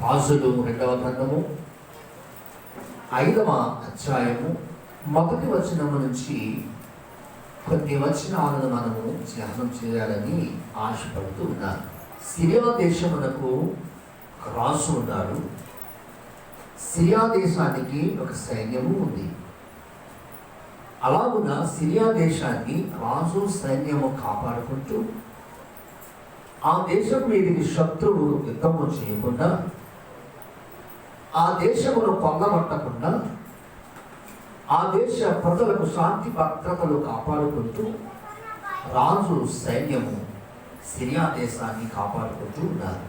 రాజులు 2వ గ్రంథము 5వ అధ్యాయము 1వ వచనము నుంచి కొన్ని వచనాలను మనము ధ్యానం చేయాలని ఆశపడుతూ ఉన్నాను. సిరియా దేశమునకు రాజు ఉన్నాడు. సిరియా దేశానికి ఒక సైన్యము ఉంది. అలాగున సిరియా దేశాన్ని రాజు సైన్యము కాపాడుకుంటూ ఆ దేశం మీదకి శత్రువు యుద్ధము చేయకుండా, ఆ దేశమును పొందబట్టకుండా, ఆ దేశ ప్రజలకు శాంతి భద్రతలు కాపాడుకుంటూ రాజు సైన్యము సిరియా దేశాన్ని కాపాడుకుంటూ ఉన్నారు.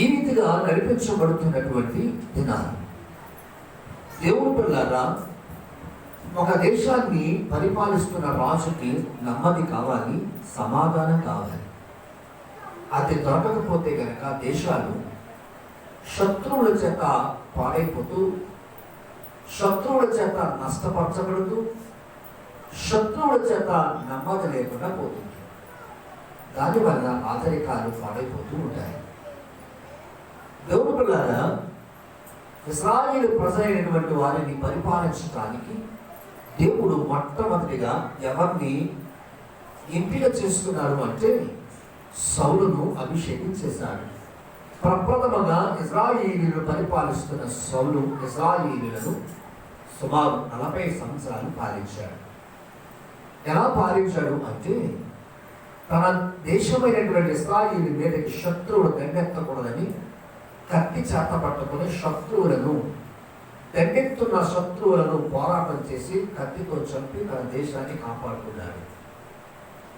ఈ రీతిగా నడిపించబడుతున్నటువంటి దినాలు. దేవుని పిల్లారా, ఒక దేశాన్ని పరిపాలిస్తున్న రాజుకి నెమ్మది కావాలి, సమాధానం కావాలి. అది దొరకకపోతే కనుక దేశాలు శత్రువుల చేత పాడైపోతూ, శత్రువుల చేత నష్టపరచబడుతూ, శత్రువుల చేత నెమ్మది లేకుండా పోతుంది. దానివల్ల ఆధరికాలు పాడైపోతూ ఉంటాయి. దేవుని పిల్లారా, ఇశ్రాయేలు ప్రజలైనటువంటి వారిని పరిపాలించడానికి దేవుడు మొట్టమొదటిగా ఎవరిని ఎంపిక చేసుకున్నారు అంటే సౌలును అభిషేకం చేశాడు. ప్రప్రథమంగా ఇశ్రాయేలీయులను పరిపాలిస్తున్న సౌలు ఇశ్రాయేలీయులను సుమారు 40 సంవత్సరాలు పాలించాడు. ఎలా పాలించాడు అంటే తన దేశమైనటువంటి ఇశ్రాయేలు మీదకి శత్రువులు దండెత్తకూడదని కత్తి చేత పట్టుకుని దండెత్తున్న శత్రువులను పోరాటం చేసి కత్తితో చంపి తన దేశాన్ని కాపాడుకున్నాడు.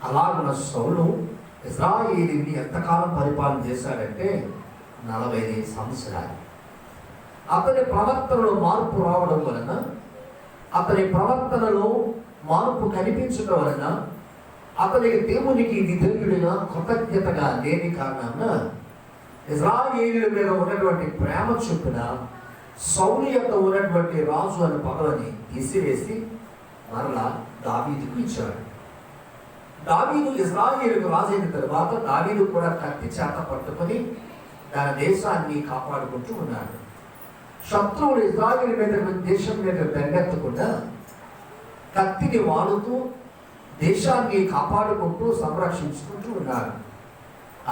అలాగున్న సౌలు ఇశ్రాయేలుని ఎంతకాలం పరిపాలన చేశాడంటే 45 సంవత్సరాలు. అతని ప్రవర్తనలో మార్పు రావడం వలన, అతని ప్రవర్తనలో మార్పు కనిపించడం వలన, అతనికి దేవునికి విధేయుడిగా కృతజ్ఞతగా లేని కారణంగా ఇశ్రాయేలీయుల మీద ఉన్నటువంటి ప్రేమ చొప్పున సౌలు యొక్క ఉన్నటువంటి రాజు అనే పదవిని తీసివేసి మరలా దావీదుకు ఇచ్చాడు. దావీదు ఇశ్రాయేలుకు రాజైన తర్వాత దావీదు కూడా కత్తి చేత పట్టుకొని తన దేశాన్ని కాపాడుకుంటూ ఉన్నాడు. శత్రువులు ఇశ్రాయేలు మీద దేశం మీద దండెత్తకుండా కత్తిని వాడుతూ దేశాన్ని కాపాడుకుంటూ సంరక్షించుకుంటూ ఉన్నారు.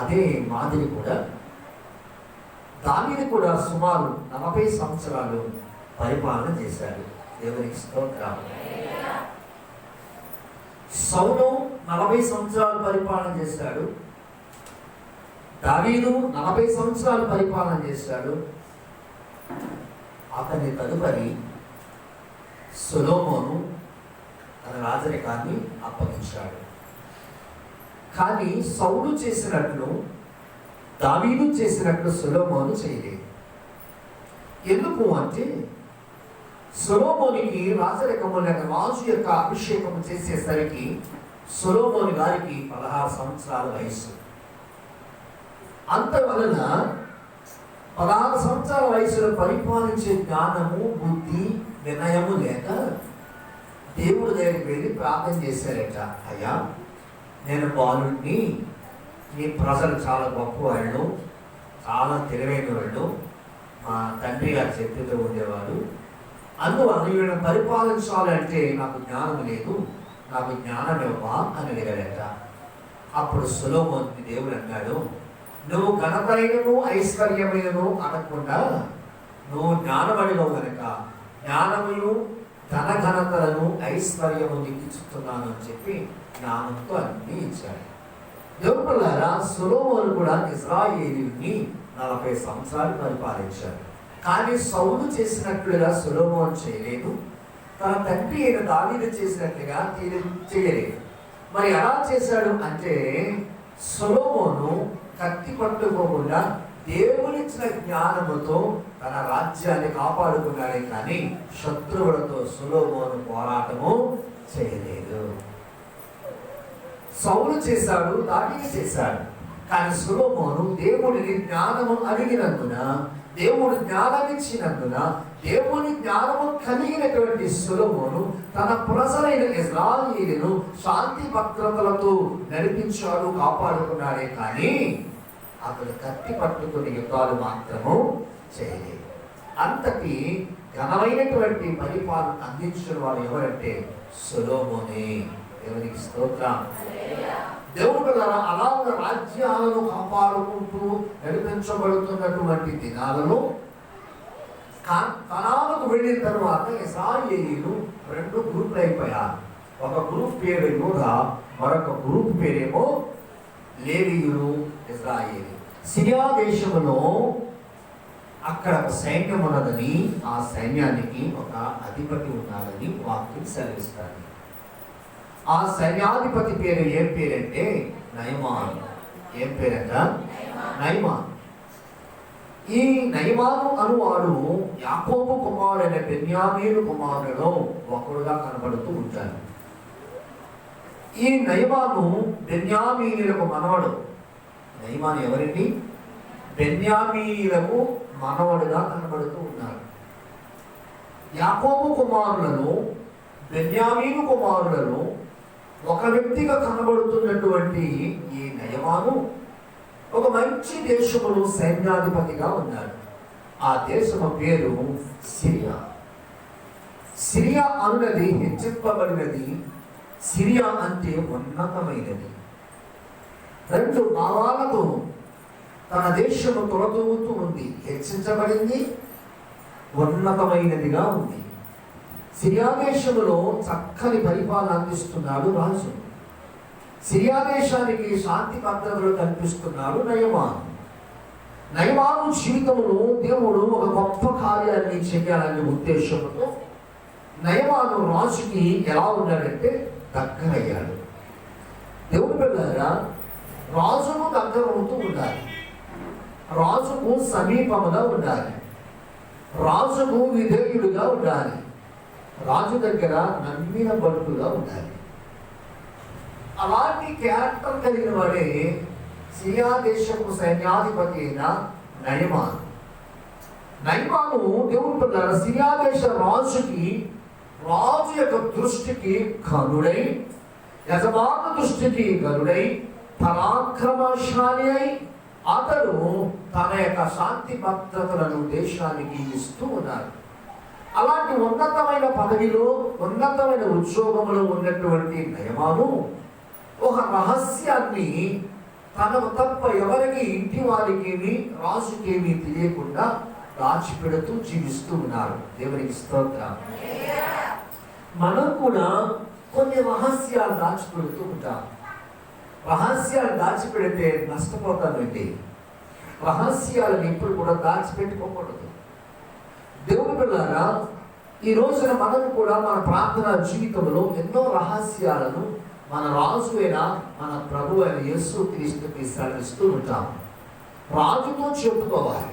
అదే మాదిరి కూడా దావీదు కూడా సుమారు 40 సంవత్సరాలు పరిపాలన చేశాడు. దేవునికి స్తోత్రం. సౌలు 40 సంవత్సరాలు పరిపాలన చేశాడు. దావీదు 40 సంవత్సరాలు పరిపాలన చేశాడు. అతని తదుపరి సొలొమోను తన రాజరికాన్ని అప్పగించాడు. కానీ సౌలు చేసినట్లు దావీదు చేసినట్లు సొలొమోను చేయలేదు. ఎందుకు అంటే సొలొమోనికి రాజరికము లేక రాజు యొక్క అభిషేకం చేసేసరికి సొలొమోను గారికి 16 సంవత్సరాల వయసు. అంతవలన 16 సంవత్సరాల వయసులో పరిపాలించే జ్ఞానము, బుద్ధి, వినయము లేక దేవుడి దగ్గరికి వెళ్ళి ప్రార్థన చేశారట. అయ్యా, నేను బాలుడిని, నీ ప్రజలు చాలా గొప్ప వాళ్ళు, చాలా తెలివైన వాళ్ళు, మా తండ్రి గారి చెప్తూ ఉండేవాడు, అందువల్ల వీళ్ళని పరిపాలించాలంటే నాకు జ్ఞానం లేదు, నాకు జ్ఞానం ఇవ్వవా అని అడిగాడట. అప్పుడు సొలొమోనుకి దేవుడు అన్నాడు, నువ్వు ఘనతైనను ఐశ్వర్యమైనను అనకుండా నువ్వు జ్ఞానం అడిగావు కనుక జ్ఞానమును, ధన ఘనతలను, ఐశ్వర్యము నీకు ఇస్తున్నాను అని చెప్పి జ్ఞానంతో అన్నీ ఇచ్చాడు. దేవుడులారా, సొలొమోను కూడా ఇశ్రాయేలుని 40 సంవత్సరాలు పరిపాలించాడు. కానీ సౌలు చేసినట్లుగా సొలొమోను చేయలేదు. తన తండ్రి అయిన దావీదు చేసినట్లుగా చేయలేదు. మరి ఎలా చేశాడు అంటే సొలొమోను కత్తి పట్టుకోకుండా దేవునిచ్చిన జ్ఞానముతో తన రాజ్యాన్ని కాపాడుకున్నాడే కానీ శత్రువులతో సొలొమోను పోరాటము చేయలేదు. సౌలు చేశాడు, దావీదు చేశాడు. కానీ సొలొమోను దేవుడిని జ్ఞానము అడిగినందున, దేవుడు జ్ఞానం ఇచ్చినందున, దేవుని జ్ఞానము కలిగినటువంటి సొలొమోను తన ప్రజలైన ఇశ్రాయేలును శాంతి భద్రతలతో నడిపించాడు, కాపాడుకున్నాడే కానీ అతడు కత్తి పట్టుకుని యుద్ధాలు మాత్రము చేయలేదు. అంతటి ఘనమైనటువంటి పరిపాలన అందించిన వాడు ఎవరంటే సొలొమోనే. దేవునికి స్తోత్రం. దేవుడు అలాగ రాజ్యాలను కాపాడుకుంటూ నడిపించబడుతున్నటువంటి దినాలలో కనానుకు వెళ్ళిన తర్వాత ఇశ్రాయేలీయులు 2 గ్రూపులు అయిపోయారు. ఒక గ్రూప్ పేరు యూదా, మరొక గ్రూప్ పేరేమో లేవీయులు, ఇశ్రాయేలు. సిరియా దేశంలో అక్కడ ఒక సైన్యం ఉన్నదని, ఆ సైన్యానికి ఒక అధిపతి ఉన్నాడని వాక్యం సెలవిస్తారు. ఆ సైన్యాధిపతి పేరు ఏం పేరంటే నయమాను. ఏం పేరంట? నయమాను. ఈ నయమాను అనువాడు యాకోబు కుమారుడైన బెన్యామీను కుమారులలో ఒకడుగా కనబడుతూ ఉంటాడు. ఈ నయమాను బెన్యామీనులకు మనవడు. నయమాను ఎవరండి? బెన్యామీనులకు మనవడుగా కనబడుతూ ఉన్నాడు. యాకోబు కుమారులలో, బెన్యామీను కుమారులలో ఒక వ్యక్తిగా కనబడుతున్నటువంటి ఈ నయమాను ఒక మంచి దేశములో సైన్యాధిపతిగా ఉన్నాడు. ఆ దేశము పేరు సిరియా. సిరియా అన్నది హెచ్చింపబడినది. సిరియా అంటే ఉన్నతమైనది. 2 భావాలతో తన దేశము తొలతూగుతూ ఉంది. హెచ్చించబడింది, ఉన్నతమైనదిగా ఉంది. సిరియా దేశంలో చక్కని పరిపాలన అందిస్తున్నాడు రాజు. సిరియా దేశానికి శాంతి భద్రతలు కల్పిస్తున్నాడు నయమాను. నయమాను జీవితంలో దేవుడు ఒక గొప్ప కార్యాన్ని చేయాలనే ఉద్దేశంతో నయమాను రాజుకి ఎలా ఉన్నాడంటే దగ్గరయ్యాడు. దేవుడు పిల్లారా, రాజుకు దగ్గర అవుతూ ఉండాలి. రాజుకు సమీపముగా ఉండాలి. రాజుకు విధేయుడుగా ఉండాలి. రాజు దగ్గర నమ్మిన బడుగా ఉండాలి. అలాంటి క్యారెక్టర్ కలిగిన వాడే సిరియా దేశపు సైన్యాధిపతి అయిన నయమాను. నయమాను దేవుడు పిల్లల సిరియా దేశ రాజుకి, రాజు యొక్క దృష్టికి ఘనుడై, యజమాను దృష్టికి ఘనుడై, పరాక్రమశాలి అయి అతడు తన యొక్క శాంతి భద్రతలను దేశానికి ఇస్తూ ఉన్నారు. అలాంటి ఉన్నతమైన పదవిలో, ఉన్నతమైన ఉద్యోగంలో ఉన్నటువంటి నయమాను ఒక రహస్యాన్ని తనకు తప్ప ఎవరికి, ఇంటి వారికేమి రాజుకేమి తెలియకుండా దాచిపెడుతూ జీవిస్తూ ఉన్నారు. దేవునికి స్తోత్రం. మనం కూడా కొన్ని రహస్యాలు దాచిపెడుతూ ఉంటాం. రహస్యాలు దాచిపెడితే నష్టపోతామండి. రహస్యాలను ఎప్పుడు కూడా దాచిపెట్టుకోకూడదు. దేవుని పిల్లారా, ఈ రోజున మనం కూడా మన ప్రార్థనా జీవితంలో ఎన్నో రహస్యాలను మన రాజు అయిన మన ప్రభు అయిన యేసు క్రీస్తుకి సెలవిస్తూ ఉంటాం. రాజుతో చెప్పుకోవాలి.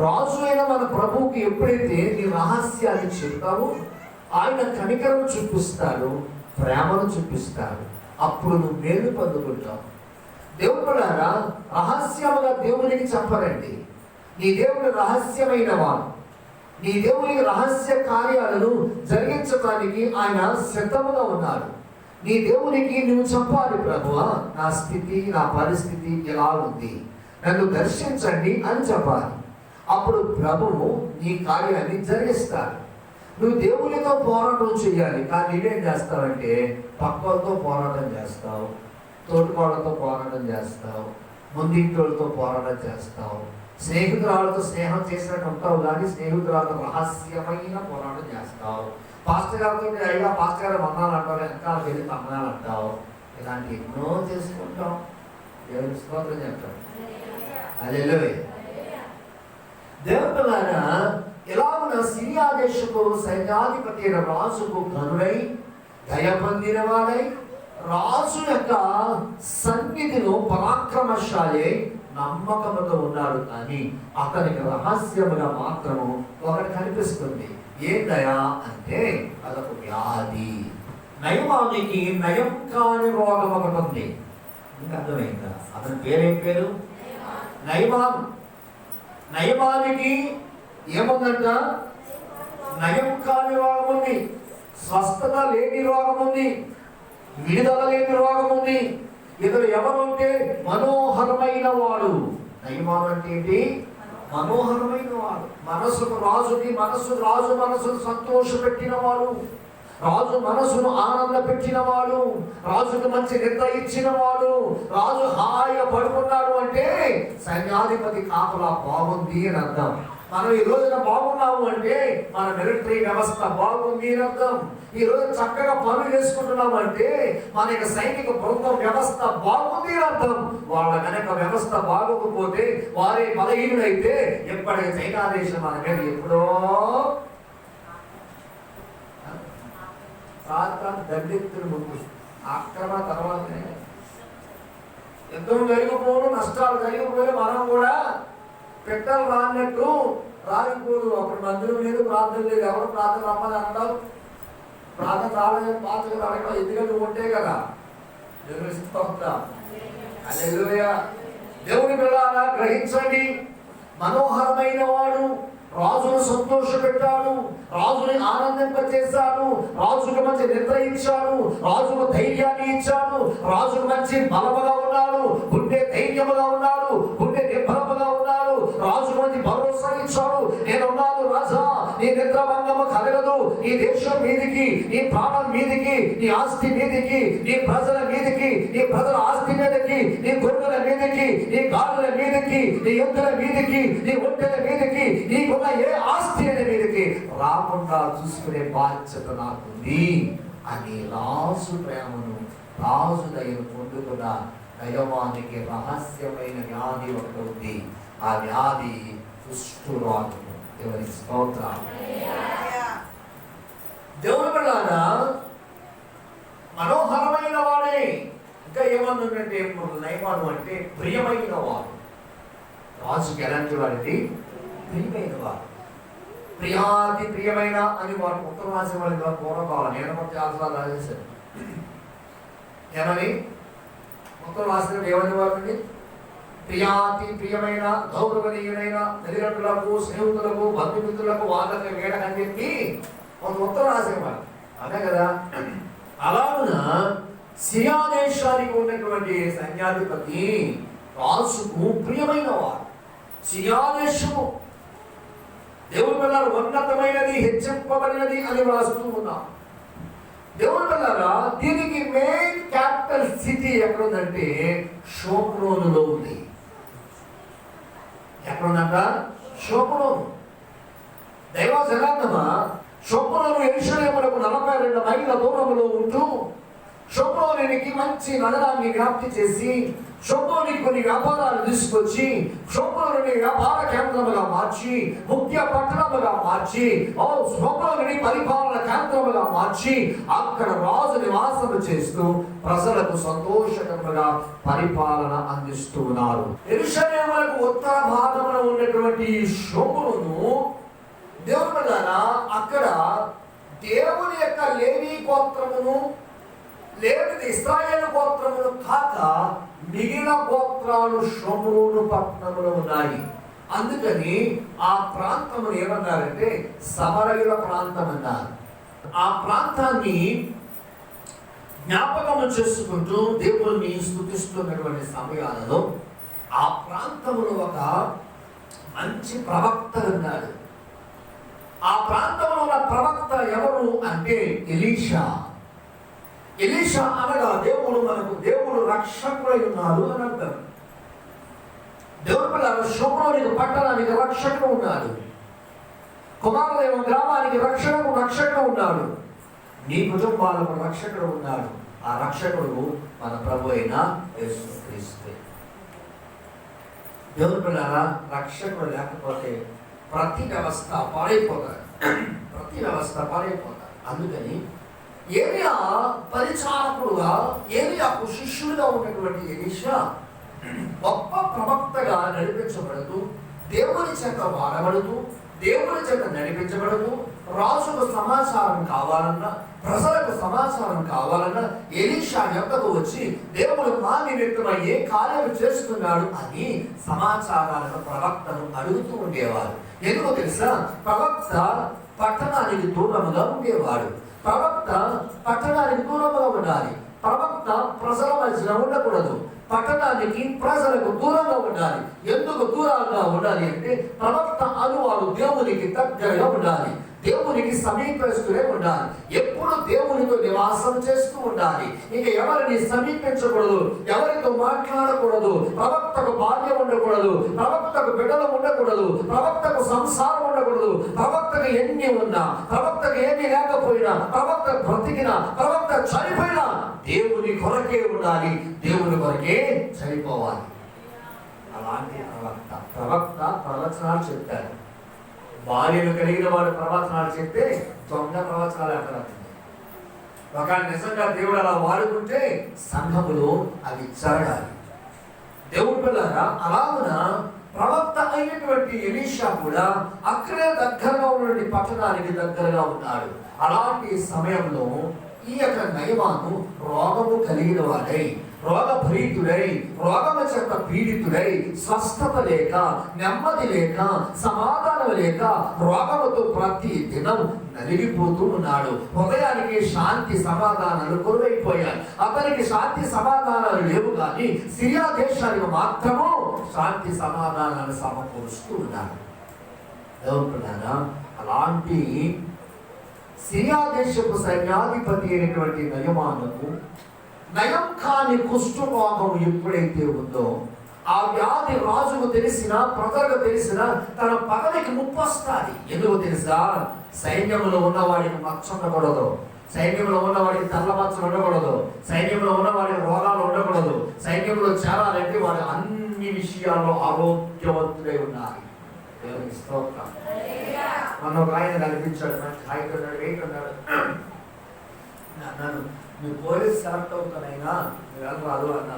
రాజు అయిన మన ప్రభువుకి ఎప్పుడైతే నీ రహస్యాన్ని చెప్తావో ఆయన కనికరం చూపిస్తాడు, ప్రేమను చూపిస్తాడు. అప్పుడు నువ్వు మేలు పొందుకుంటావు. దేవుడులారా, రహస్యముగా దేవునికి చెప్పరండి. నీ దేవుడు రహస్యమైన వాడు. నీ దేవునికి రహస్య కార్యాలను జరిగించడానికి ఆయన సిద్ధముగా ఉన్నాడు. నీ దేవునికి నువ్వు చెప్పాలి, ప్రభువా నా స్థితి, నా పరిస్థితి ఎలా ఉంది, నన్ను దర్శించండి అని చెప్పాలి. అప్పుడు ప్రభువు నీ కార్యాన్ని జరిగిస్తాడు. నువ్వు దేవునితో పోరాటం చేయాలి, కానీ నువ్వేం చేస్తావంటే పక్కలతో పోరాటం చేస్తావు, తోటికోళ్ళతో పోరాటం చేస్తావు, ముందింటోళ్ళతో పోరాటం చేస్తావు, స్నేహితురాలతో స్నేహం చేసినట్టు ఉంటావు, కానీ స్నేహితురాలతో రహస్యమైన పోరాటం చేస్తావు. పాస్టర్ గారితో అయ్యా పాస్టర్ గారు వందనాలు అంటావు, వెనకాల వెళ్ళి వందనాలు అంటావు. ఇలాంటి ఎన్నో చేసుకుంటాం. దేవుని స్తోత్రం చెప్తాం. హల్లెలూయా. దేవులారా, ఇలా ఉన్న సిరియా దేశపు సైన్యాధిపతి అయిన రాజుకు ఘనుడై, దయ పొందిన వాడై, రాజు యొక్క సన్నిధిలో పరాక్రమశాలి, నమ్మకముతో ఉన్నాడు. కానీ అతనికి రహస్యముగా మాత్రము ఒకటి కనిపిస్తుంది. ఏంటయా అంటే అదొక వ్యాధి. నయమానికి నయం కాని రోగం ఒకటి ఉంది. ఇంకా అర్థమైందా? అతని పేరేం పేరు? నయమాను. నయమానికి ఏముందంట? నయం కాని రోగం ఉంది, స్వస్థత లేని రోగం ఉంది, విడుదల లేని రోగం ఉంది. ఇతడు ఎవరు అంటే మనోహరమైన వాడు, నయమాను అంటే ఏంటి? మనోహరమైన వాడు, మనసుకు రాజుకి రాజు మనసును సంతోష పెట్టిన వాడు, రాజు మనసును ఆనంద పెట్టిన వాడు, రాజుకు మంచి నిద్ర ఇచ్చిన వాడు, రాజు హాయిగా పడుకున్నాడు అంటే సైన్యాధిపతి కాపలా బాగుంది అని అర్థం. మనం ఈ రోజున బాగున్నాము అంటే మన మిలిటరీ వ్యవస్థ బాగుంది అని అర్థం. ఈ రోజు చక్కగా పనులు చేసుకుంటున్నాము అంటే మన యొక్క సైనిక బృందం వ్యవస్థ బాగుంది అని అర్థం. వాళ్ళ కనుక వ్యవస్థ బాగోకపోతే, వారే బలహీనులైతే ఎప్పటికీ చైనా దేశం మన మీద ఎప్పుడో దండెత్తులు ముందు అక్రమ తర్వాతనే యుద్ధం జరిగిపోను, నష్టాలు జరిగిపోయి మనం కూడా పెట్టలు రానట్టు రాలిపోదు. అప్పుడు మందిరం లేదు, ప్రార్థన లేదు. ఎవరు ప్రార్థన రమ్మని అంటావు? ప్రార్థన రాలేదు, పాత్రలు రావడం ఎందుకంటే ఉంటే కదా. దేవుని బిడ్డలారా గ్రహించండి, మనోహరమైన వాడు, రాజును సంతోష పెట్టాడు, రాజుని ఆనందింపచేశాడు, రాజుకు మంచి నిద్ర ఇచ్చాడు, రాజుకు ధైర్యాన్ని ఇచ్చాడు, రాజుకు మంచి బలముగా ఉన్నాడు, గుండె ధైర్యముగా ఉన్నాడు, గుండె నిబ్బరముగా ఉన్నాడు, రాజుకు మంచి భరోసా ఇచ్చాడు. నేనున్నాను రాజా, నీ నిద్రభంగము కలగదు, నీ దేశం మీదికి, నీ ప్రాణం మీదికి, నీ ఆస్తి మీదికి, నీ ప్రజల మీదికి, నీ ప్రజల ఆస్తి మీదకి, నీ గొర్రెల మీదకి, నీ గాడుల మీదకి, నీ ఎద్దుల మీదకి, నీ ఒంటెల మీదకి, నీకున్న ఏ ఆస్తి అనే మీదకి రాకుండా చూసుకునే బాధ్యత నాకుంది అని రాజు ప్రేమను, రాజు దయను పొందుకున్న దైవానికి రహస్యమైన వ్యాధి ఒకటి ఉంది. ఆ వ్యాధి కుష్ఠరోగము. దేవునికి స్తోత్రం. దేవుని బిడ్డలారా, మనోహరమైన వాడే. ఇంకా ఏమన్నంటే నయమాను అంటే ప్రియమైన వాడు. రాజుకి ఎలాంటి వాడిది? ప్రియమైన వాడు. ప్రియాతి ప్రియమైన అని వాడు ఉత్తర రాసే వాళ్ళు పూర్వకాలం నేను చాలా రాసేశాను. ఏమని ఉత్తర రాసిన ఏమని వాడండి? ప్రియాతి ప్రియమైన, గౌరవనీయులైన తల్లిదండ్రులకు, స్నేహితులకు, బంధుమిత్రులకు, వాళ్ళకి వేడకని చెప్పి ఒక ఉత్తరం రాసేవాడు. అదే కదా. అలాగున సిరియా దేశానికి ఉన్నటువంటి సైన్యాధిపతి రాజుకు ప్రియమైన వాడు. సిరియా దేశము దేవుని పిల్లలు ఉన్నతమైనది, హెచ్చింపబడినది అని రాస్తూ ఉన్నాం. దేవుని పిల్లరా, దీనికి మెయిన్ క్యాపిటల్ సిటీ ఎక్కడుందంటే షోమ్రోనులో ఉంది. ఎక్కడుందంట? షోమ్రోను. దైవ జనాంగమా, షోమ్రోను యెరూషలేమునకు 42 మైళ్ళ దూరంలో ఉంటూ షోమ్రోనునికి మంచి నగరాన్ని వ్యాప్తి చేసి, షోమ్రోనుకి కొన్ని వ్యాపారాలు తీసుకొచ్చి, షోమ్రోనుని వ్యాపార కేంద్రముగా మార్చి, ముఖ్య పట్టణముగా మార్చి, షోమ్రోనుని పరిపాలన కేంద్రముగా మార్చి, అక్కడ రాజు నివాసము చేస్తూ ప్రజలకు సంతోషకరముగా పరిపాలన అందిస్తూ ఉన్నారు. యెరూషలేమునకు ఉత్తర భాగమున ఉన్నటువంటి షోమ్రోను దేవుని బిడ్డలారా, అక్కడ దేవుని యొక్క లేవీ గోత్రమును, లేవిది ఇశ్రాయేలు గోత్రములు కాక మిగిలిన గోత్రాలు షోమ్రోను పట్టణములో ఉన్నాయి. అందుకని ఆ ప్రాంతమును ఏమన్నారంటే సమరయుల ప్రాంతం అన్నారు. ఆ ప్రాంతాన్ని జ్ఞాపకము చేసుకుంటూ దేవుణ్ణి స్తుతిస్తున్నటువంటి సమయాలలో ఆ ప్రాంతంలో ఒక మంచి ప్రవక్త ఉన్నాడు. ఆ ప్రాంతంలో ఉన్న ప్రవక్త ఎవరు అంటే ఎలీషా. ఎలీషా అనగా దేవుడు రక్షకుడై ఉన్నాడు అని అర్థం. దేవుని పిల్లలు షోమ్రోను పట్టణానికి రక్షకుడు ఉన్నాడు. కుమారదేవ గ్రామానికి రక్షకుడు ఉన్నాడు. నీ కుటుంబాలకు రక్షకుడు ఉన్నాడు. ఆ రక్షకుడు మన ప్రభు అయిన యేసుక్రీస్తు. దేవుని పిల్లల రక్షకుడు లేకపోతే ప్రతి వ్యవస్థ పాడైపోతారు. అందుకని ఏలియా పరిచారకుడుగా, ఏలియాకు శిష్యుడిగా ఉన్నటువంటి ఎలీషా గొప్ప ప్రవక్తగా నడిపించబడుతూ, దేవుని చేత వాడబడుతూ, దేవుని చేత నడిపించబడుతూ, రాజుకు సమాచారం కావాలన్నా, ప్రజలకు సమాచారం కావాలన్నా ఎలీషా యొక్కకు వచ్చి దేవుడు మా నిమిత్తమై ఏ కార్యాలు చేస్తున్నాడు అని సమాచారాలను ప్రవక్తను అడుగుతూ ఉండేవారు. ఎందుకో తెలుసా? ప్రవక్త పట్టణానికి దూరముగా ఉండేవాడు. ప్రవక్త పట్టణానికి దూరంగా ఉండాలి. ప్రవక్త ప్రజల మధ్యలో ఉండకూడదు. పట్టణానికి ప్రజలకు దూరంగా ఉండాలి. ఎందుకు దూరంగా ఉండాలి అంటే ప్రవక్త అనువాడు దేవునికి దగ్గరగా ఉండాలి, దేవునికి సమీపిస్తూనే ఉండాలి, ఎప్పుడు దేవునితో నివాసం చేస్తూ ఉండాలి. ఇక ఎవరిని సమీపించకూడదు, ఎవరితో మాట్లాడకూడదు. ప్రవక్తకు భార్య ఉండకూడదు, ప్రవక్తకు బిడ్డలు ఉండకూడదు, ప్రవక్తకు సంసారం ఉండకూడదు. ప్రవక్తకు ఎన్ని ఉన్నా, ప్రవక్తకు ఏమి లేకపోయినా, ప్రవక్త బ్రతికినా, ప్రవక్త చనిపోయినా దేవుని కొరకే ఉండాలి, దేవుని కొరకే చనిపోవాలి. అలాంటి ప్రవక్త ప్రవచనాలు చెప్తారు. భార్యను కలిగిన వాడు ప్రవచనాలు చెప్తే దొంగ ప్రవచనాలు అంటారు. ఒకవేళ నిజంగా దేవుడు అలా వాడుకుంటే సంఘములో అవి జరగాలి. దేవుడు పిల్లరా, అలాగున ప్రవక్త అయినటువంటి ఎలీషా కూడా అక్కడే దగ్గరగా ఉన్నటువంటి పట్టణానికి దగ్గరగా ఉన్నాడు. అలాంటి సమయంలో ఈ యొక్క నయమాను రోగము కలిగిన వాడై, రోగభరితుడై, రోగము చేత పీడితుడై, స్వస్థత లేక, నెమ్మది లేక, సమాధానం లేక, రోగముతో ప్రతి దినం నలిగిపోతూ ఉన్నాడు. హృదయానికి శాంతి సమాధానాలు కొలువైపోయాయి. అతనికి శాంతి సమాధానాలు లేవు, కానీ సిరియా దేశానికి మాత్రము శాంతి సమాధానాలు సమకూరుస్తూ ఉన్నాడు. దేవుడున్నారా, అలాంటి సిరియా దేశపు సైన్యాధిపతి అయినటువంటి నయమానుకు నయం కాని కుష్ఠరోగం ఎప్పుడైతే ఉందో, ఆ వ్యాధి రాజుకు తెలిసినా, ప్రజలకు తెలిసినా తన పదవికి ముప్పు వస్తుంది. ఎందుకు తెలుసా? సైన్యంలో ఉన్నవాడికి మచ్చ ఉండకూడదు, సైన్యంలో ఉన్నవాడికి తెల్ల మచ్చలు ఉండకూడదు, సైన్యంలో ఉన్నవాడికి రోగాలు ఉండకూడదు. సైన్యంలో చేరాలంటే వాడు అన్ని విషయాల్లో ఆరోగ్యవంతుడై ఉండాలి. దేవునికి స్తోత్రం. మొన్న ఒక ఆయన కనిపించాడు, మంచి హైట్ ఉన్నాడు, వెయిట్ ఉన్నాడు. నన్ను నువ్వు పోలీస్ సెలెక్ట్ అవుతానైనా నువ్వు వెళ్ళరాదు అన్నా.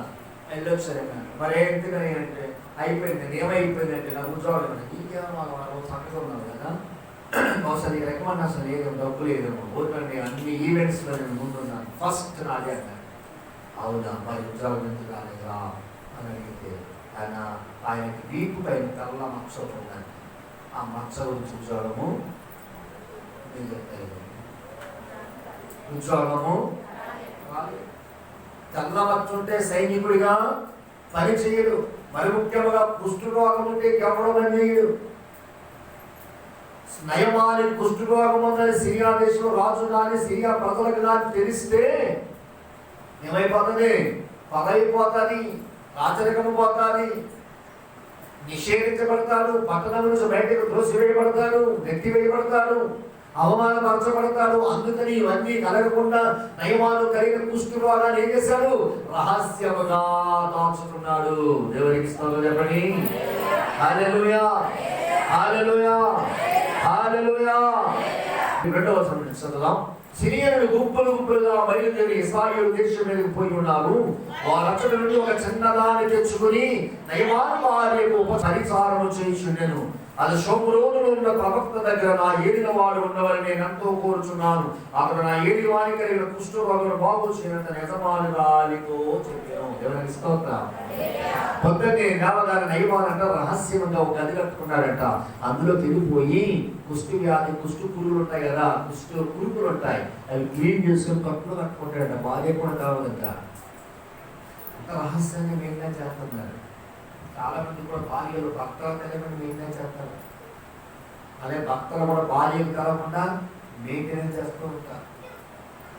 వెళ్ళొచ్చారైనా మరి ఎందుకని అంటే అయిపోయింది, ఏమైపోయిందంటే నాకు ఉద్యోగం ఇంకేమో సంగతి ఉన్నావు కదా, బహుశా నీకు రికమెండేషన్ లేదు, డబ్బు లేదేమో, ఊరికండి అన్ని ఈవెంట్స్లో నేను ముందున్నాను, ఫస్ట్ నాదే అన్నాడు. అవునా, మరి ఉద్యోగం ఎందుకు రాలేదా అని అడిగితే ఆయనకి వీపు పైన తెల్ల మచ్చ ఉన్నాను. ఆ మచ్చ గురించి ఉద్యోగము నేను చెప్తాను. ఉద్యోగము తెల్ల మచ్చ ఉంటే సైనికుడిగా పని చేయడు. మరి ముఖ్యంగా కుష్ఠరోగం ఉంటే ఎవడో పని చేయడు. నయమాని కుష్ఠరోగం ఉందని సిరియా దేశంలో రాజు కానీ సిరియా ప్రజలకు కానీ తెలిస్తే ఏమైపోతుంది? పదవి పోతుంది, రాచరికము పోతుంది, నిషేధించబడతాడు, పట్టణం నుంచి బయటకు త్రోసివేయబడతాడు, నెత్తివేయబడతాడు, అవమానపరచబడతాడు. అందుకని ఇవన్నీ కలగకుండా నయమాను కలిగిన కుష్ఠరోగాన్ని ఏం చేశాడు? రహస్యముగా దాచుకున్నాడు. దేవునికి స్తోత్రం చెప్పండి. హల్లెలూయా, హల్లెలూయా, హల్లెలూయా. 2వ వచనం చదువుదాం. సిరియనులు గుంపులుగా బయలుదేరి ఇశ్రాయేలు దేశం మీదకి పోయి ఉన్నారు. వారక్కడ నుండి ఒక చిన్నదాన్ని తెచ్చుకుని నయమాను భార్యకు పరిచారము చేయించుండెను. అది షోమ్రోనులో ఉన్న ప్రవక్త దగ్గర నా ఏలిన వాడు ఉండవని నేను ఎంతో కోరుచున్నాను. అతడు నా ఏలి వారికి కలిగిన కుష్ఠరోగం బాగు చేయనంత యజమానురాలితో చెప్పాను. ఎవరికి స్తోత్రం. పొద్దున్నే దేవగారి నయమానంట రహస్యంగా ఒక గది కట్టుకున్నాడంట. అందులో వెళ్ళిపోయి కుష్టి వ్యాధి, కుష్టి పురుగులు ఉంటాయి కదా, కుష్టి పురుగులు ఉంటాయి, అవి క్లీన్ చేసుకుని కట్టులు కట్టుకుంటాడంట. బాధే కూడా కావదంట. అంత రహస్యంగా మెయింటైన్ చేస్తున్నారు. చాలా మంది కూడా భార్యలు భక్తులు తెలియకుండా మెయింటైన్ చేస్తారు. అదే భక్తులు కూడా భార్యలు కలగకుండా మెయింటెనెన్స్ చేస్తూ ఉంటారు.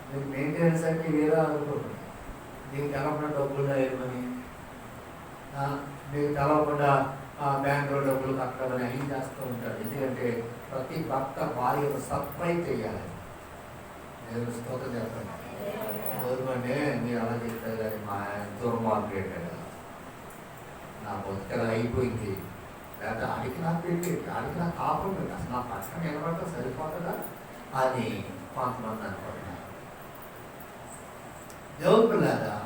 మీకు మెయింటెనెన్స్ అంటే వేరే అనుకోండి. మీకు తెలవకుండా డబ్బులు వేయమని, మీకు తెలవకుండా బ్యాంకులో డబ్బులు కట్టమని అవి చేస్తూ ఉంటారు. ఎందుకంటే ప్రతి భక్త భార్యను సర్ప్రైజ్ చేయాలి. నేను స్తోత్రం చెప్పండి. గవర్నమెంటే మీరు అలా చెప్తారు కానీ మా దుర్మార్గం నా బతుకలు అయిపోయింది, లేదా ఆడికి నాకు పెట్టి ఆడికి నాకు కాపురం పెట్టి అసలు నా పక్కన నిలబడితే సరిపోతుందా అని కొంతమంది అనుకుంటున్నారు. దేవుని పిల్లరా,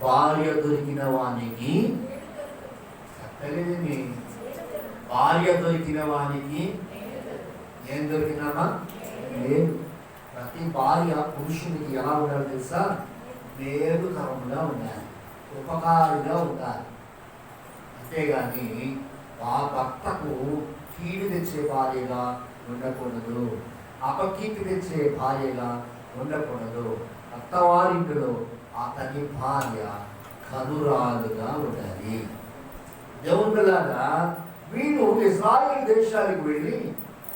భార్య దొరికిన వానికి చెప్పలేదని, భార్య దొరికిన వానికి ఏం దొరికినామా లేదు. ప్రతి భార్య పురుషునికి ఎలా ఉండాలి తెలుసా? మేలుకరంగా ఉండాలి, ఉపకారిగా ఉండాలి. అంతేగాని ఆ భర్తకు కీడు తెచ్చే భార్యగా ఉండకూడదు, అపకీర్తి తెచ్చే భార్యగా ఉండకూడదు. అత్తవారింటిలో అతని భార్య కనురాలుగా ఉండాలి. దేవుని పిల్లగా వీళ్ళు ఇశ్రాయేలు దేశానికి వెళ్ళి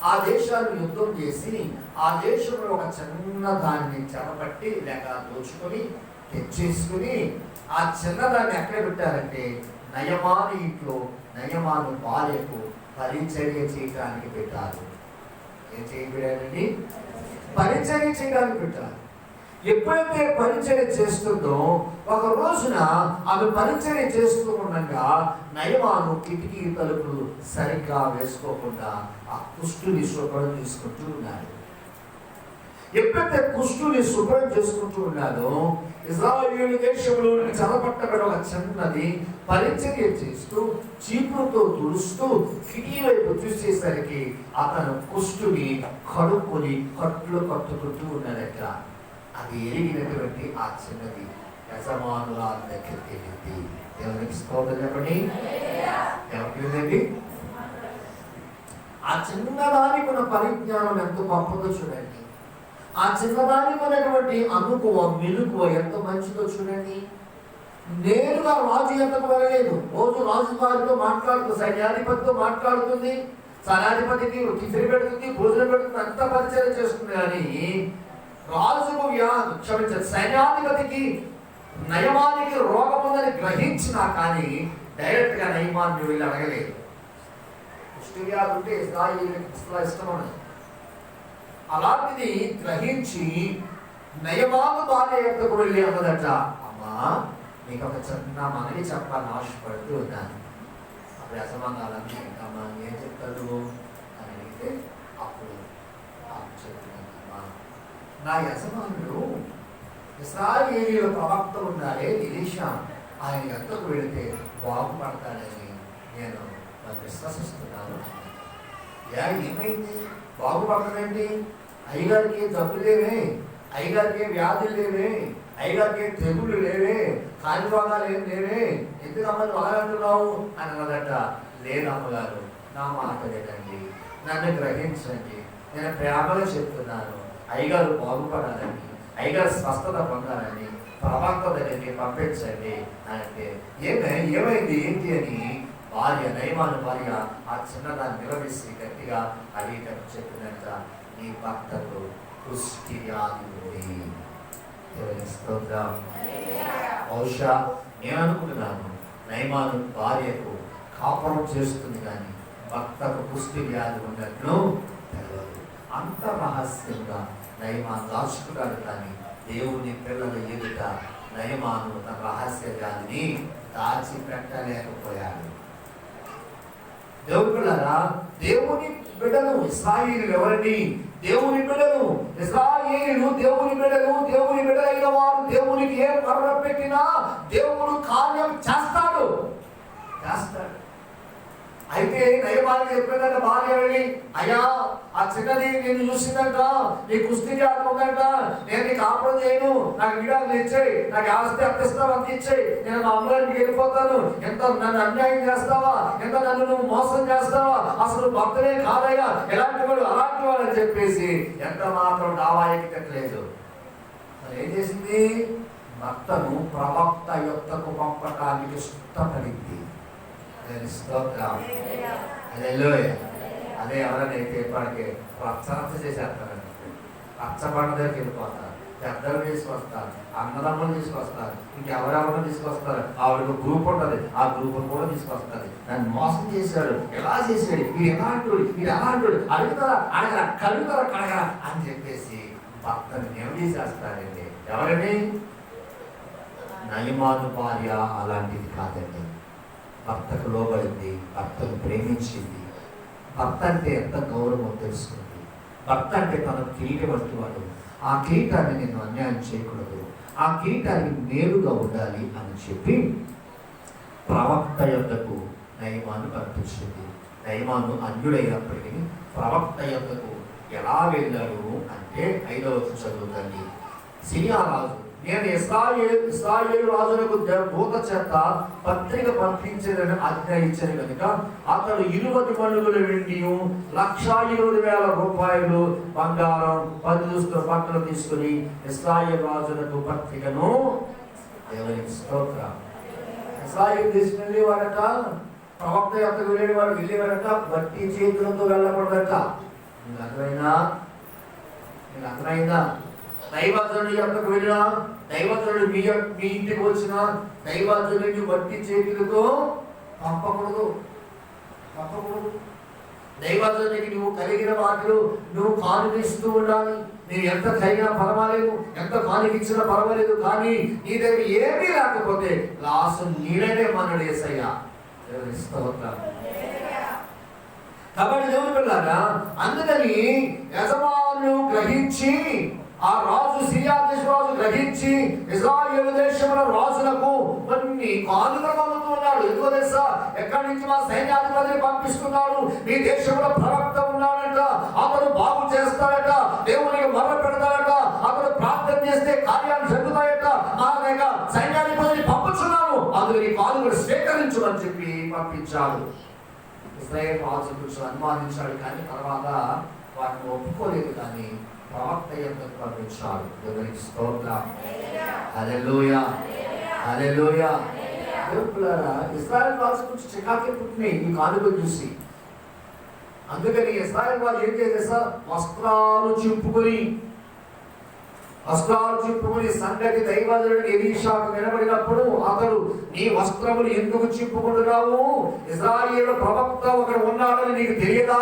ఆ దేశాన్ని యుద్ధం చేసి ఆ దేశంలో ఒక చిన్న దాన్ని చెరపట్టి లేక దోచుకొని తెచ్చేసుకుని ఆ చిన్నదాన్ని ఎక్కడ పెట్టారంటే నయమాను ఇంట్లో నయమాను భార్యకు పరిచర్య చేయడానికి పెట్టారు. ఏం చేయబడారండి? పరిచర్య చేయడానికి పెట్టారు. ఎప్పుడైతే పరిచర్య చేస్తుందో ఒక రోజున ఆమె పరిచర్య చేస్తూ ఉండగా నయమాను కిటికీ తలుపులు సరిగ్గా వేసుకోకుండా ఆ కుష్టుని శుభ్రం చేసుకుంటూ ఉన్నాడు. ఎప్పుడైతే కుష్టుని శుభ్రం చేసుకుంటూ ఉన్నాడో ఇశ్రాయేలు దేశంలో చెరపట్టబడి ఒక చిన్నది పరిచర్య చేస్తూ చీపురుతో తుడుస్తూ కిటికీ వైపు చూసేసరికి అతను కుష్టుని కడుక్కొని కట్లు కట్టుకుంటూ ఉన్నాడట. అది ఎరిగినటువంటి ఆ చిన్నది యజమానుల దగ్గరికి వెళ్ళింది. దేవునికి స్తోత్రం చెప్పండి. ఏమంటుందండి? ఆ చిన్నదానికి ఉన్న పరిజ్ఞానం ఎంత గొప్పదో చూడండి. ఆ చిన్నదానికి ఉన్నటువంటి అనుకువ మెలుకువ ఎంత మంచిదో చూడండి. నేరుగా రాజు ఎంతకు వెళ్ళలేదు. రోజు రాజుగారితో మాట్లాడుతూ సైన్యాధిపతితో మాట్లాడుతుంది, సైన్యాధిపతికి టిఫిన్ పెడుతుంది, భోజనం పెడుతుంది, అంత పరిచయం చేస్తుంది. కానీ రాజుకు సైన్యాధిపతికి నయమానికి రోగం ఉందని గ్రహించినా కానీ డైరెక్ట్ గా నయమాన్ని వెళ్ళి అడగలేదు. కుష్టి వ్యాధి ఉంటే ఇష్టం ఉన్నది. అలాంటిది గ్రహించి నయమాను భార్య ఎక్కడికి వెళ్ళి అన్నదట, అమ్మా నీకు ఒక చిన్న మనవి చెప్పాలని ఆశపడుతూ ఉన్నాను. అప్పుడు యజమానాలన్నీ అమ్మా ఏం చెప్తాడు అని అడిగితే అప్పుడు చెప్తున్నానమ్మా, నా యజమానుడు ఇశ్రాయేలీయుల ప్రవక్త ఉన్నాడే ఎలీషా, ఆయన ఎంతకు వెళితే బాగుపడతాడని నేను విశ్వసిస్తున్నాను. ఏమైంది? బాగుపడతాడండి? అయ్యగారికి జబ్బు లేవే, అయ్యగారికి వ్యాధులు లేవే, అయ్యగారికి తెగుళ్ళు లేవే, కాలిభాగాలు ఏం లేవే, ఎందుకమ్మా బాగా అంటున్నావు అని అన్నదట. లేదమ్మగారు, నా మాట లేదండి, నన్ను గ్రహించండి, నేను ప్రేమగా చెప్తున్నాను. అయ్యగారు బాగుపడాలని, అయ్యగారు స్వస్థత పొందాలని ప్రవక్త దగ్గరికి పంపించండి అంటే ఏమైంది ఏంటి అని భార్య నయమాను భార్య ఆ చిన్నదాన్ని నిలబెట్టి గట్టిగా అడిగేటప్పుడు చెప్పినంత, నీ భర్తకు కుష్టి వ్యాధి ఉంది. బహుశా నేను అనుకుంటున్నాను నయమాను భార్యకు కాపురం చేస్తుంది కానీ భర్తకు కుష్టి వ్యాధి ఉన్నట్లు తెలియదు. అంత రహస్యంగా నయమాను దాచుకున్నాడు. కానీ దేవుని పిల్లల ఎదుట నయమాను తన రహస్య వ్యాధిని దాచిపెట్టలేకపోయాడు. దేవుని పిల్లరా, దేవుని బిడ్డలు ఇశ్రాయేలీయులు ఎవరండి? దేవుని బిడ్డలు ఇశ్రాయేలీయులు, దేవుని బిడ్డలు. దేవుని బిడ్డలైన వారు దేవునికి ఏ మర్ర పెట్టినా దేవుడు కార్యం చేస్తాడు. అయితే నయమానికి చెప్పేదంట భార్య వెళ్ళి, అయ్యా ఆ చిన్నది నేను చూసిందంట, నీ కుస్తీ వ్యాధి ఉందంట, నేను నీకు కాపురం చేయను, నాకు విడాకులు ఇచ్చేయి, నాకు ఆస్తి అందిస్తావు అంత ఇచ్చేయి, నేను మా అమ్మగారికి వెళ్ళిపోతాను, ఎంత నన్ను అన్యాయం చేస్తావా, ఎంత నన్ను నువ్వు మోసం చేస్తావా, అసలు భక్తులే కాదయ్యా, ఎలాంటి వాడు అలాంటి వాడు అని చెప్పేసి ఎంత మాత్రం దావాయికి పెట్టలేదు. మరి ఏం చేసింది? భర్తను ప్రవక్త యొక్కకు పంపటానికి ఇష్టపడింది. అదే ఎవరైతే ఇప్పటికే రచ్చరచ్చ చేసేస్తారండి. రచ్చబండ దగ్గరికి వెళ్ళిపోతారు, పెద్దలు తీసుకొస్తారు, అన్నదమ్ములు తీసుకొస్తారు, ఇంకెవరెవరు తీసుకొస్తారు. ఆవిడకు గ్రూప్ ఉంటుంది, ఆ గ్రూప్ కూడా తీసుకొస్తారు. నన్ను మోసం చేశాడు, ఎలా చేశాడు, ఇది ఎలాంటి ఇది అలాంటి అడుగుతారా అడగరా కలుగుతారా కడగరా అని చెప్పేసి భర్తను నిలదీసేస్తారండి. ఎవరండి? నయమాను భార్య అలాంటిది కాదండి. భర్తకు లోబడింది, భర్తను ప్రేమించింది. భర్త అంటే ఎంత గౌరవం తెలుసుకుంది. భర్త అంటే తన కిరీటం వంటివాడు. ఆ కిరీటాన్ని నేను అన్యాయం చేయకూడదు, ఆ కిరీటానికి మేలుగా ఉండాలి అని చెప్పి ప్రవక్త యొద్దకు నయమాను పంపించింది. నయమాను అన్యుడైనప్పటికీ ప్రవక్త యొద్దకు ఎలా వెళ్ళాడు అంటే 5వ వచనం చదువుతండి. సిరియా రాజు, నేను ఇశ్రాయేలు రాజులకు దూత చేత పత్రిక పంపించేదని ఆజ్ఞ ఇచ్చాను కనుక అతడు 20 మణుగుల వెండి, 1,20,000 రూపాయలు బంగారం, 10 దుస్తుల బట్టలు తీసుకుని ఇశ్రాయేలు రాజులకు పత్రికను దేవునికి స్తోత్రం. ఇశ్రాయేలు దేశం వెళ్ళేవాడట, ప్రవక్త యొక్కకు వెళ్ళేవాడట, బట్టి చేతులతో వెళ్ళకూడదట. నీకు అర్థమైందా? దైవజనుడి యొక్కకు వెళ్ళినా, దైవజనుడు మీ ఇంటికి వచ్చిన దైవజనుడిని బట్టి చేతులతో పంపకూడదు. దైవజనుడికి నువ్వు కలిగిన వాటిలో నువ్వు కానుకిస్తూ ఉండాలి. నువ్వు ఎంత కలిగినా పర్వాలేదు, ఎంత కానుకిచ్చినా పర్వాలేదు, కానీ నీ దగ్గర ఏమీ లేకపోతే లాస్ట్ నీడనే మనడు యేసయ్యా. కాబట్టి దేవుని పిల్లారా, అందుకని యజమానులు గ్రహించి, ఆ రాజు సిరియా దేశరాజు గ్రహించి ఇశ్రాయేలు దేశంలో రాజులకు కొన్ని కానుకలు పంపుతూ ఉన్నాడు. ఎందుకో తెలుసా? ఎక్కడి నుంచి మా సైన్యాధిపతిని పంపిస్తున్నాడు, మీ దేశంలో ప్రవక్త ఉన్నాడంట, అతను బాగు చేస్తాడట, దేవునికి మొర్ర పెడతాడట, అతను ప్రార్థన చేస్తే కార్యాలు జరుగుతాయట, ఆ సైన్యాధిపతిని పంపుతున్నాను, అందుకని కానుకలు స్వీకరించమని చెప్పి పంపించాడు. ఇశ్రాయేలు రాజు కొంచెం అనుమానించాడు, కానీ తర్వాత వాటిని ఒప్పుకోలేదు, కానీ ప్రవక్త యొక్కకు పంపించాడు. దేవునికి స్తోత్రం. హల్లెలూయా, హల్లెలూయా. దేవులారా, ఇశ్రాయేలు రాజు గురించి చికాకే పుట్టినాయి ఈ కానుకలు చూసి. అందుకని ఇశ్రాయేలు రాజు ఏం చేసా, వస్త్రాలు చింపుకొని సంగతి దైవజనుడు ఎలీషాకు వినబడినప్పుడు అతడు, నీ వస్త్రములు ఎందుకు చింపుకుంటున్నావు? ఇశ్రాయేలు ప్రవక్త ఒకడు ఉన్నాడని నీకు తెలియదా?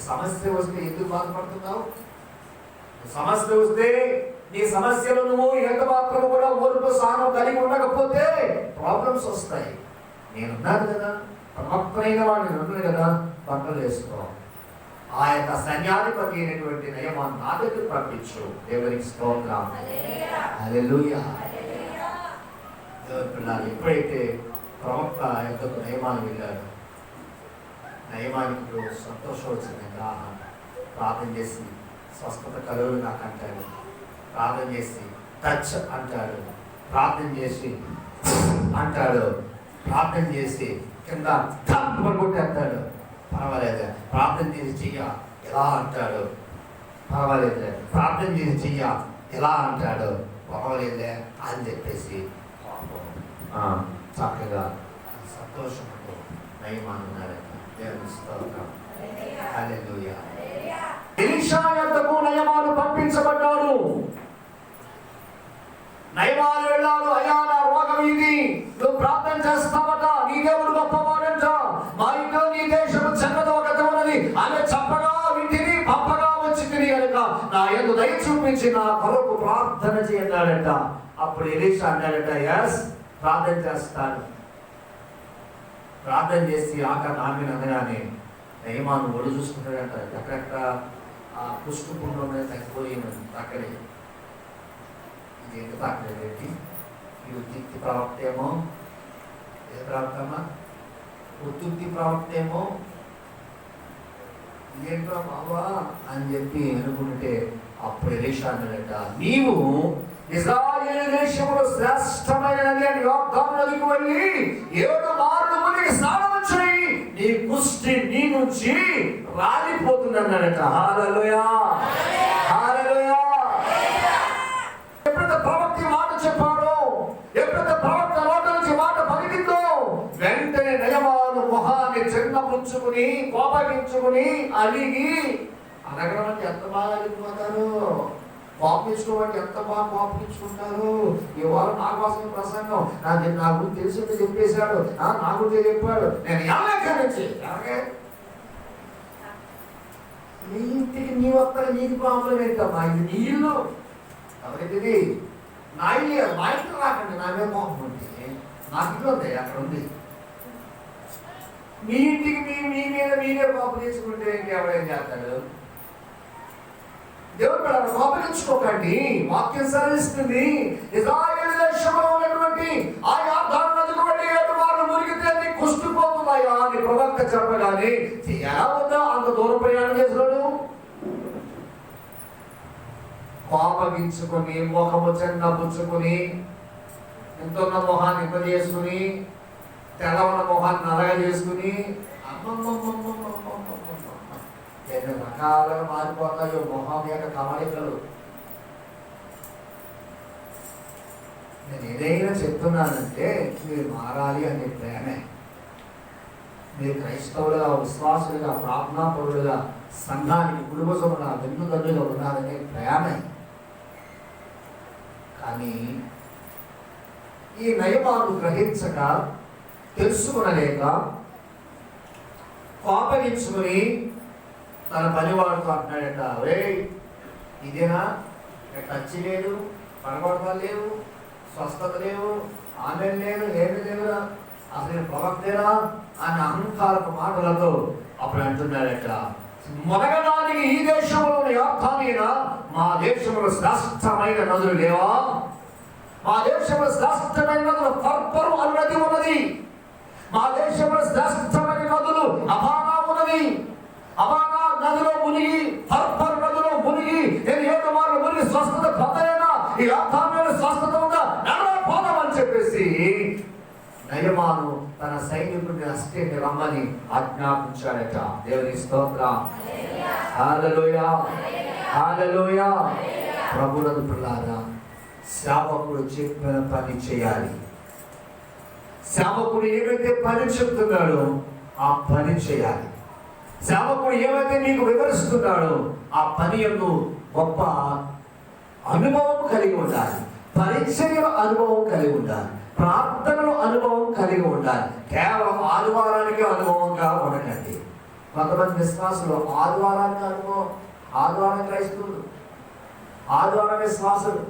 సమస్య వస్తే ఎందుకు బాధపడుతున్నావు? సమస్య వస్తే నీ సమస్యలు నువ్వు ఎంత మాత్రం కూడా ఓర్పు సహనం కలిగి ఉండకపోతే ప్రాబ్లమ్స్ వస్తాయి. నేనున్నాను కదా, ప్రవక్తైన వాడిని ఉన్నాను కదా, బట్టలు వేసుకో. ఆ యొక్క సైన్యాధిపతి అయినటువంటి నయమాన్ని నా దగ్గర పంపించు. దేవునికి స్తోత్రం. హల్లెలూయా. ఎప్పుడైతే ప్రవక్త యొక్క నయమాన్ని వెళ్ళాడు, నయమానికి సంతోషం వచ్చింది. ప్రార్థన చేసి స్వస్థత కలుగులు నాకు అంటాడు, ప్రార్థన చేసి టచ్ అంటాడు, ప్రార్థన చేసి అంటాడు, ప్రార్థన చేసి కింద కొట్టేస్తాడు, పర్వాలేదు. ప్రార్థన చేసి చెయ్య ఎలా అంటాడు, పర్వాలేదు. ప్రార్థన చేసి చెయ్య ఎలా అంటాడు, పర్వాలేదే అని చెప్పేసి చక్కగా సంతోషంతో నయమాన్ ఉన్నాడు. దేవుని స్తోత్రం. హల్లెలూయా. ఎలీషా యొద్దకు నయమాను పంపించబడ్డాడు. నయమాను వెళ్ళాడు, అయ్యా నా రోగం ఇది, నువ్వు ప్రార్థన చేస్తావట, నీ దేవుడు గొప్పవాడంట, మా ఇంట్లో నీ దేశము చెన్నది ఒకటి ఉన్నది, ఆమె చప్పగా వింటిని పప్పగా వచ్చింది కనుక నా యందు దయ చూపించి నా కొరకు ప్రార్థన చేయన్నాడంట. అప్పుడు ఎలీషా అన్నాడట, ఎస్ ప్రార్థన చేస్తాను. ప్రార్థన చేసి నామిన అనగానే నయమాను ఒళ్ళు చూసుకుంటాడంట, ఎక్కడెక్కడ ఆ పుష్టుకుండా తగ్గిపోయింది అక్కడే. ఇది ఎందుకు తాకలేదేంటి? ఈ ఉత్తి ప్రవక్త ఏమో, ఏ ప్రవక్తమ్మా? ఉత్తుత్తి ప్రవక్త ఏమో, ఇదేంటో బాబా అని చెప్పి అనుకుంటే అప్పుడు ఎలీషా అన్నాడట, నీవు ఇశ్రాయేలు దేశంలో శ్రేష్టమైన నది అని యోర్దాను నదికి వెళ్ళి 7 మార్లు మునిగి స్నానం చేయి, నీ కుష్టి నీ నుంచి రాలిపోతుందన్నాడట. హల్లెలూయా, హల్లెలూయా. ఎప్పుడైతే ప్రవక్త మాట చెప్పాడో, ఎప్పుడైతే ప్రవక్త నోట నుంచి మాట పలికిందో, వెంటనే నయమాను మొహాన్ని చిన్నపుచ్చుకుని కోపగించుకుని అలిగి, అనగడం అంటే ఎంత బాగా అలిగిపోతారు, కోపించుకోబట్టి ఎంత బాగా కోపించుకుంటారు. ఈ వారం నా కోసం ప్రసంగం, నా గురించి తెలిసింది చెప్పేశాడు, నా గురించి చెప్పాడు, నేను ఎలాగే నీ ఇంటికి నీ ఒక్కరి నీకు ప్రాబ్లం ఏంటమ్మా? ఇది నీ ఇల్లు, ఎవరిది? నా ఇల్లు, మా ఇంటికి రాకండి, నామే కోపం ఉంది, నాకు ఇల్లు ఉంది అక్కడ ఉంది. మీ ఇంటికి మీ మీద మీరే కోపం తీసుకుంటే ఇంకెవరేం చేస్తాడు? దేవుడు కోపగించుకోకండి, వాక్యం సరిస్తుంది. ఇశ్రాయేలు దేశంలో ఉన్నటువంటి ఆ యోర్దాను నదికి వెళ్ళి 7 మార్లు మునిగితే నీ కుష్టిపోతున్నాయా అని ప్రవక్త చెప్పగానే ఎలా ఉందా అంత దూరం ప్రయాణం చేసినాడు? కోపగించుకొని ముఖము చిన్న పుచ్చుకొని ఎంతున్న మొహాన్ని ఇబ్బంది చేసుకుని తెల్లవన్న మొహాన్ని నలగ చేసుకుని ఎన్ని రకాలుగా మారిపోతాయో మొహం యొక్క కమలికలు. నేను ఏదైనా చెప్తున్నానంటే మీరు మారాలి అనే ప్రేమే. మీరు క్రైస్తవులుగా, విశ్వాసులుగా, ప్రార్థనాపరులుగా, సంఘానికి కుటుంబముగా, వెన్నుదన్నుగా ఉన్నారనే ప్రేమే. కానీ ఈ నయమాను గ్రహించక, తెలుసుకునలేక, కోపగించుకుని తన పనివాడితో అంటున్నాడట, రే ఇదేనా, టచ్ లేదు, పనగొడతా లేవు, స్వస్థత లేవు, ఆన్లైన్ లేదు, ఏమి లేవురా, అసలు నేను ప్రవక్తేనా అని అహంకారపు మాటలతో అప్పుడు అంటున్నాడట, మొదగడానికి ఈ దేశంలోని యాత్రానైనా మా దేశంలో శ్రేష్టమైన నదులు లేవా? మా దేశంలో శ్రేష్టమైన నదులు ఫర్పరు అన్నది ఉన్నది. మా దేశంలో శ్రేష్టమైన నదులు అబానా ఉన్నది. అబానా నదిలో మునిగి, ఫర్పర్ నదిలో మునిగి నేను 7 మార్లు మునిగి స్వస్థత పొందలేనా? ఈ యాత్రాలో స్వస్థత ఉందా? పోదామని చెప్పేసి నయమాను తన సైనికుడిని అసిస్టెంట్ రమ్మని ఆజ్ఞాపించాడట. దేవుని స్తోత్రం. హల్లెలూయా, హల్లెలూయా. ప్రభువునందు ప్రియులారా, సేవకుడు చెప్పిన పని చేయాలి. సేవకుడు ఏమైతే పని చెప్తున్నాడో ఆ పని చేయాలి. సేవకుడు ఏమైతే నీకు వివరిస్తున్నాడో ఆ పని యొక్క గొప్ప అనుభవం కలిగి ఉండాలి. పరిచర్య అనుభవం కలిగి ఉండాలి. ప్రార్థనలో అనుభవం కలిగి ఉండాలి. కేవలం ఆదివారానికి అనుభవంగా ఉండకండి. కొంతమంది విశ్వాసులు ఆదివారానికి అనుభవం, ఆదివారం క్రైస్తవులు, ఆదివారం విశ్వాసులు.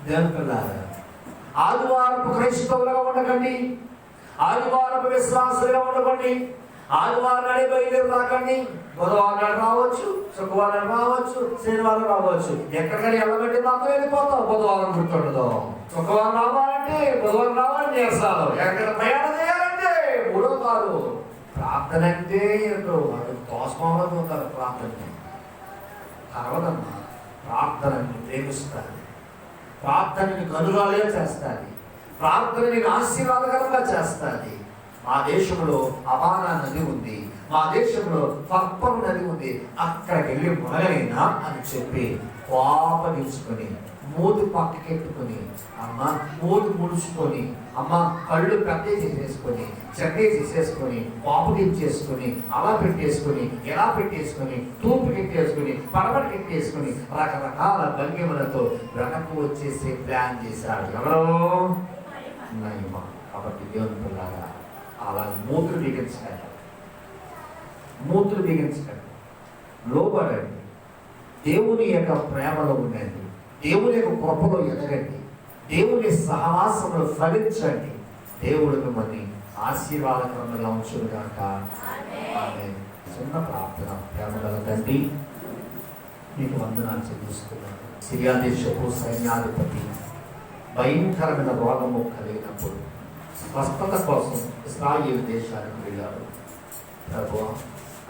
దేవుని పిల్లారా, ఆదివారపు క్రైస్తవులుగా ఉండకండి. ఆదివారపు విశ్వాసులుగా ఉండకండి. ఆదివారం నాడే బయలుదేరి రాకండి. బుధవారం నాడు రావచ్చు, శుక్రవారం రావచ్చు, శనివారం రావచ్చు. ఎక్కడికైనా వెళ్ళబట్టి మాత్రం వెళ్ళిపోతాం. బుధవారం గుర్తుండదు. శుక్రవారం రావాలంటే, బుధవారం రావాలని చేస్తారు. ఎక్కడ ప్రయాణం చేయాలంటే మూడో కాదు. ప్రార్థన అంటే ఏంటో వాళ్ళు తోసమాలు ఉంటారు. ప్రార్థన కలవదమ్మా. ప్రార్థనని ప్రేమిస్తారు. ప్రార్థనని కనురాలుగా చేస్తారు. ప్రార్థనని ఆశీర్వాదకరంగా చేస్తారు. మా దేశంలో అబానా నది ఉంది, మా దేశంలో ఫర్పరు నది ఉంది, అక్కడికి వెళ్ళి మునగలేనా అని చెప్పి కోపగించుకొని, మూతి పక్కకెట్టుకొని, అమ్మ మూతి ముడుచుకొని, అమ్మ కళ్ళు పెద్ద చేసేసుకొని, చెడ్డ చేసేసుకొని, కోపగించేసుకొని, అలా పెట్టేసుకొని, ఎలా పెట్టేసుకొని, తూపు కెట్టేసుకొని, పడమట కెట్టేసుకొని, రకరకాల భంగిమలతో వెనక్కు వచ్చేసి ప్లాన్ చేశాడు. ఎవరో నయమా. కాబట్టి దేవుని పిల్లారా, అలా మూతులు బిగించకండి, మూతులు బిగించకండి, లోబడండి. దేవుని యొక్క ప్రేమలో ఉండండి. దేవుని యొక్క కృపలో ఎదగండి. దేవుని సహవాసంలో ఫలించండి. దేవుడు మిమ్మల్ని ఆశీర్వాదకరంగా ఉంచును గాక. ఆమేన్. చిన్న ప్రార్థన. ప్రేమగల తండ్రి, మీకు వందనాలు చెల్లిస్తున్నాను. సిరియా దేశపు సైన్యాధిపతి భయంకరమైన రోగము కలిగినప్పుడు స్వస్థత కోసం ఇశ్రాయేలు దేశానికి వెళ్ళాడు. ప్రభువా,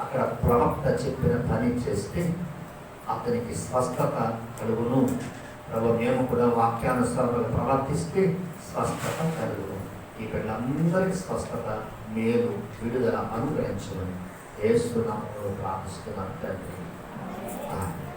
అక్కడ ప్రవక్త చెప్పిన పని చేస్తే అతనికి స్వస్థత కలుగును. ప్రభు, మేము కూడా వాక్యానుసారంగా ప్రవర్తిస్తే స్వస్థత కలుగును. ఈ పిల్లలందరికీ స్వస్థత, మేలు, విడుదల అనుగ్రహించమని యేసు నామములో ప్రార్థిస్తున్నాను తండ్రి. ఆమేన్.